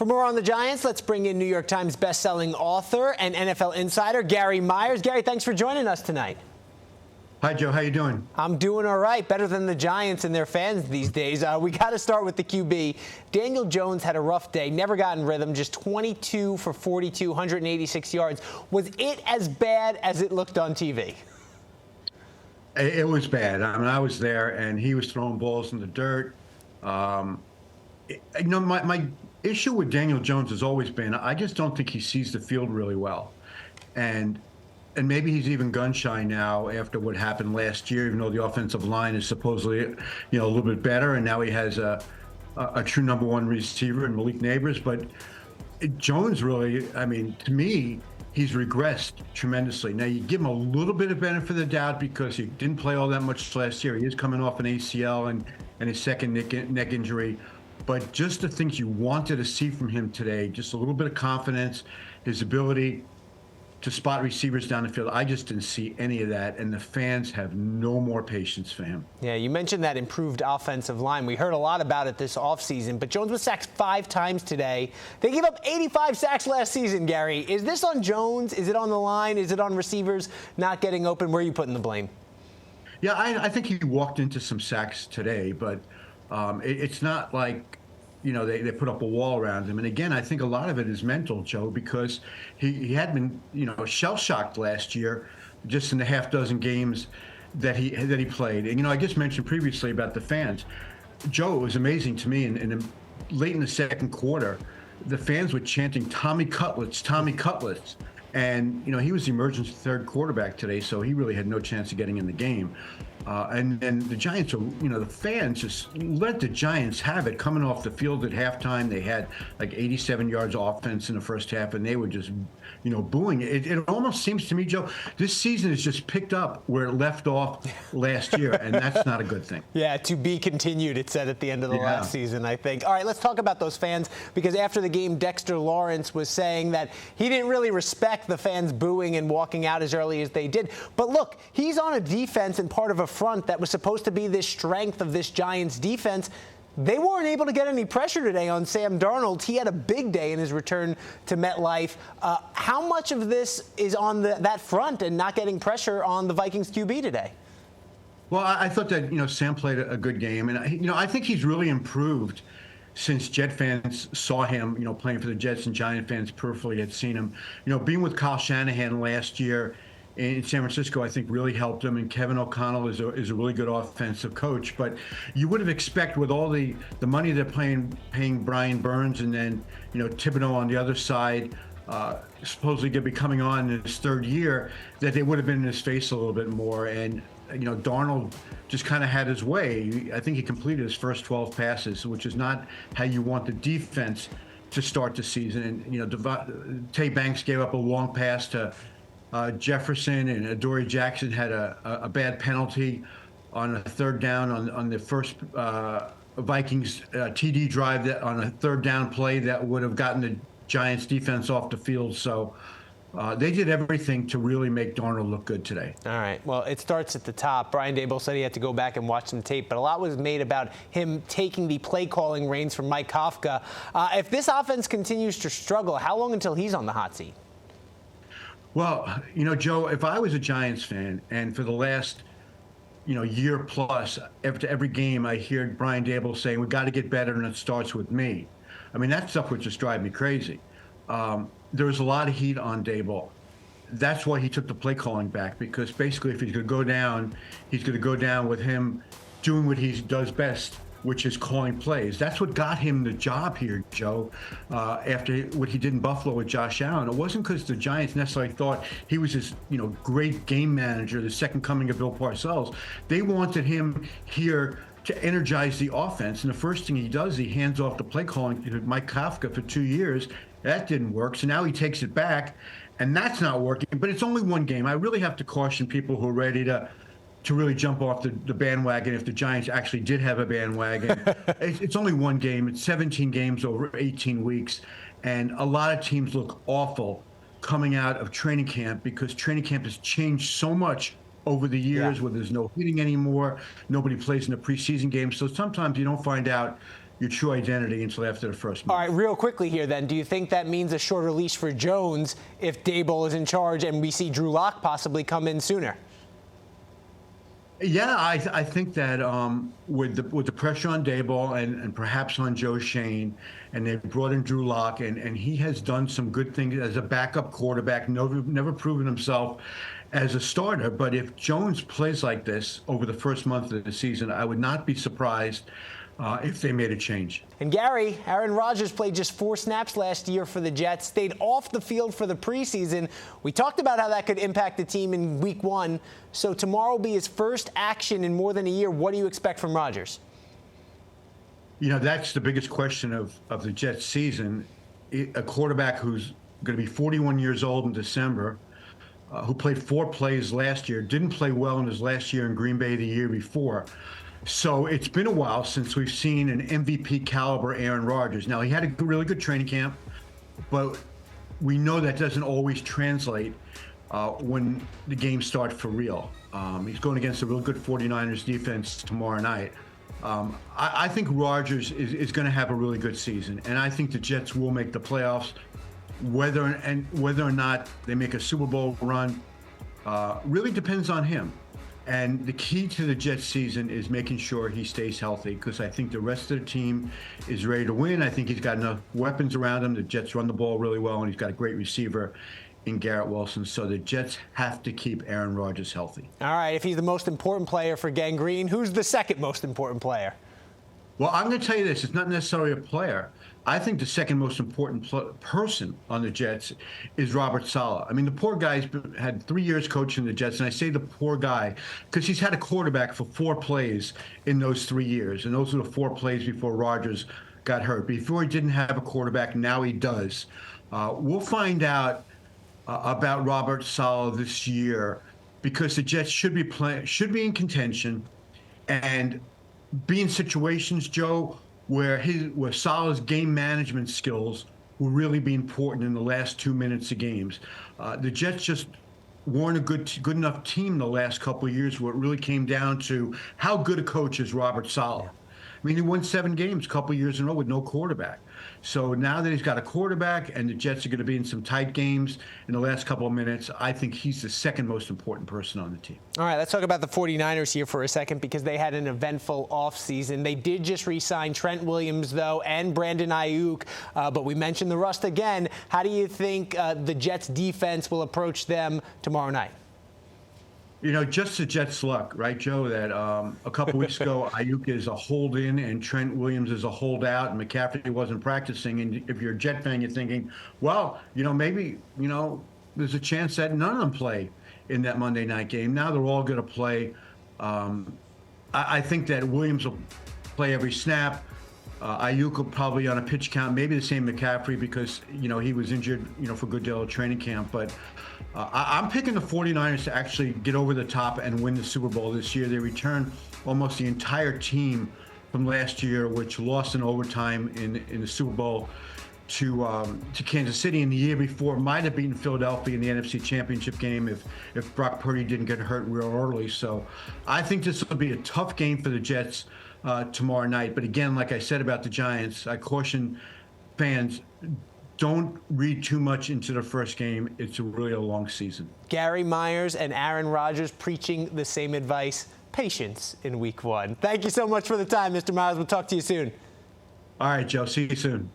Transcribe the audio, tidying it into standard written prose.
For more on the Giants, let's bring in New York Times bestselling author and NFL insider Gary Myers. Gary, thanks for joining us tonight. Hi, Joe. How you doing? I'm doing all right. Better than the Giants and their fans these days. We got to start with the QB. Daniel Jones had a rough day, never got in rhythm, just 22 for 42, 186 yards. Was it as bad as it looked on TV? It was bad. I mean, I was there, and he was throwing balls in the dirt. My issue with Daniel Jones has always been I just don't think he sees the field really well. And maybe he's even gun shy now after what happened last year, even though the offensive line is supposedly, a little bit better, and now he has a true number one receiver in Malik Neighbors. But Jones really, I mean, to me, he's regressed tremendously. Now, you give him a little bit of benefit of the doubt because he didn't play all that much last year. He is coming off an ACL and his second neck injury. But just the things you wanted to see from him today, just a little bit of confidence, his ability to spot receivers down the field. I just didn't see any of that, and the fans have no more patience for him. Yeah, you mentioned that improved offensive line. We heard a lot about it this offseason, but Jones was sacked 5 times today. They gave up 85 sacks last season, Gary. Is this on Jones? Is it on the line? Is it on receivers not getting open? Where are you putting the blame? Yeah, I think he walked into some sacks today, but it's not like they put up a wall around him. And again, I think a lot of it is mental, Joe, because he had been, shell-shocked last year, just in the half dozen games that he played. And, I just mentioned previously about the fans. Joe, it was amazing to me, late in the second quarter, the fans were chanting, "Tommy Cutlets, Tommy Cutlets." And, he was the emergency third quarterback today, so he really had no chance of getting in the game. And the Giants, the fans just let the Giants have it coming off the field at halftime. They had like 87 yards offense in the first half, and they were just, booing. It almost seems to me, Joe, this season has just picked up where it left off last year, and that's not a good thing. Yeah, to be continued, it said at the end of the last season, I think. All right, let's talk about those fans, because after the game, Dexter Lawrence was saying that he didn't really respect the fans booing and walking out as early as they did. But look, he's on a defense and part of a front that was supposed to be this strength of this Giants defense. They weren't able to get any pressure today on Sam Darnold. He had a big day in his return to MetLife. How much of this is on that front and not getting pressure on the Vikings QB today? Well, I thought that, Sam played a good game. And, I think he's really improved since Jet fans saw him, playing for the Jets, and Giant fans peripherally had seen him. Being with Kyle Shanahan last year in San Francisco, I think really helped him, and Kevin O'Connell is a really good offensive coach. But you would have expected, with all the money they're paying Brian Burns, and then Thibodeau on the other side, supposedly going to be coming on in his third year, that they would have been in his face a little bit more. And Darnold just kind of had his way. I think he completed his first 12 passes, which is not how you want the defense to start the season. And Tay Banks gave up a long pass to Jefferson, and Adoree Jackson had a bad penalty on a third down on the first Vikings TD drive, that on a third down play that would have gotten the Giants defense off the field. So they did everything to really make Darnold look good today. All right. Well, it starts at the top. Brian Daboll said he had to go back and watch some tape, but a lot was made about him taking the play-calling reins from Mike Kafka. If this offense continues to struggle, how long until he's on the hot seat? Well, Joe, if I was a Giants fan, and for the last, year plus, after every game, I hear Brian Daboll saying, "We got to get better, and it starts with me." I mean, that stuff would just drive me crazy. There was a lot of heat on Daboll. That's why he took the play calling back, because basically, if he's going to go down, he's going to go down with him doing what he does best, which is calling plays. That's what got him the job here, Joe, after what he did in Buffalo with Josh Allen. It wasn't because the Giants necessarily thought he was this, great game manager, the second coming of Bill Parcells. They wanted him here to energize the offense. And the first thing he does, he hands off the play calling to Mike Kafka for 2 years. That didn't work. So now he takes it back, and that's not working. But it's only one game. I really have to caution people who are ready to really jump off the bandwagon, if the Giants actually did have a bandwagon. It's only one game. It's 17 games over 18 weeks. And a lot of teams look awful coming out of training camp, because training camp has changed so much over the years, where there's no hitting anymore. Nobody plays in the preseason games. So sometimes you don't find out, your true identity until after the first month. All right, real quickly here then, do you think that means a shorter leash for Jones if Daboll is in charge and we see Drew Lock possibly come in sooner? Yeah, I think that with the pressure on Daboll and perhaps on Joe Shane, and they've brought in Drew Lock, and he has done some good things as a backup quarterback, never proven himself as a starter. But if Jones plays like this over the first month of the season, I would not be surprised if they made a change. And Gary, Aaron Rodgers played just 4 snaps last year for the Jets, stayed off the field for the preseason. We talked about how that could impact the team in week 1. So tomorrow will be his first action in more than a year. What do you expect from Rodgers? You know, that's the biggest question of the Jets season. A quarterback who's going to be 41 years old in December, who played 4 plays last year, didn't play well in his last year in Green Bay the year before. So it's been a while since we've seen an MVP caliber Aaron Rodgers. Now, he had a really good training camp, but we know that doesn't always translate when the games start for real. He's going against a real good 49ers defense tomorrow night. I think Rodgers is going to have a really good season, and I think the Jets will make the playoffs. Whether or not they make a Super Bowl run really depends on him. And the key to the Jets season is making sure he stays healthy, because I think the rest of the team is ready to win. I think he's got enough weapons around him. The Jets run the ball really well, and he's got a great receiver in Garrett Wilson. So the Jets have to keep Aaron Rodgers healthy. All right, if he's the most important player for Gang Green, who's the second most important player? Well, I'm going to tell you this. It's not necessarily a player. I think the second most important person on the Jets is Robert Saleh. I mean, the poor guy's had 3 years coaching the Jets, and I say the poor guy because he's had a quarterback for 4 plays in those 3 years, and those were the 4 plays before Rodgers got hurt. Before he didn't have a quarterback, now he does. We'll find out about Robert Saleh this year, because the Jets should be in contention and be in situations, Joe, where Saleh's game management skills will really be important in the last 2 minutes of games. The Jets just weren't a good enough team the last couple of years, where it really came down to how good a coach is Robert Saleh. I mean, he won 7 games a couple of years in a row with no quarterback. So now that he's got a quarterback and the Jets are going to be in some tight games in the last couple of minutes, I think he's the second most important person on the team. All right, let's talk about the 49ers here for a second, because they had an eventful offseason. They did just re-sign Trent Williams, though, and Brandon Ayuk, but we mentioned the rust again. How do you think the Jets defense will approach them tomorrow night? You know, just the Jets' luck, right, Joe, that a couple weeks ago, Ayuk is a hold-in and Trent Williams is a holdout, and McCaffrey wasn't practicing. And if you're a Jet fan, you're thinking, well, you know, maybe, you know, there's a chance that none of them play in that Monday night game. Now they're all going to play. I think that Williams will play every snap. Ayuk will probably on a pitch count, maybe the same McCaffrey, because, you know, he was injured, you know, for a good deal of training camp. But I'm picking the 49ers to actually get over the top and win the Super Bowl this year. They return almost the entire team from last year, which lost in overtime in the Super Bowl to Kansas City. And the year before might have beaten Philadelphia in the NFC Championship game if Brock Purdy didn't get hurt real early. So I think this will be a tough game for the Jets tomorrow night. But again, like I said about the Giants, I caution fans, don't read too much into the first game. It's really a long season. Gary Myers and Aaron Rodgers preaching the same advice: patience in week 1. Thank you so much for the time, Mr. Myers. We'll talk to you soon. All right, Joe. See you soon.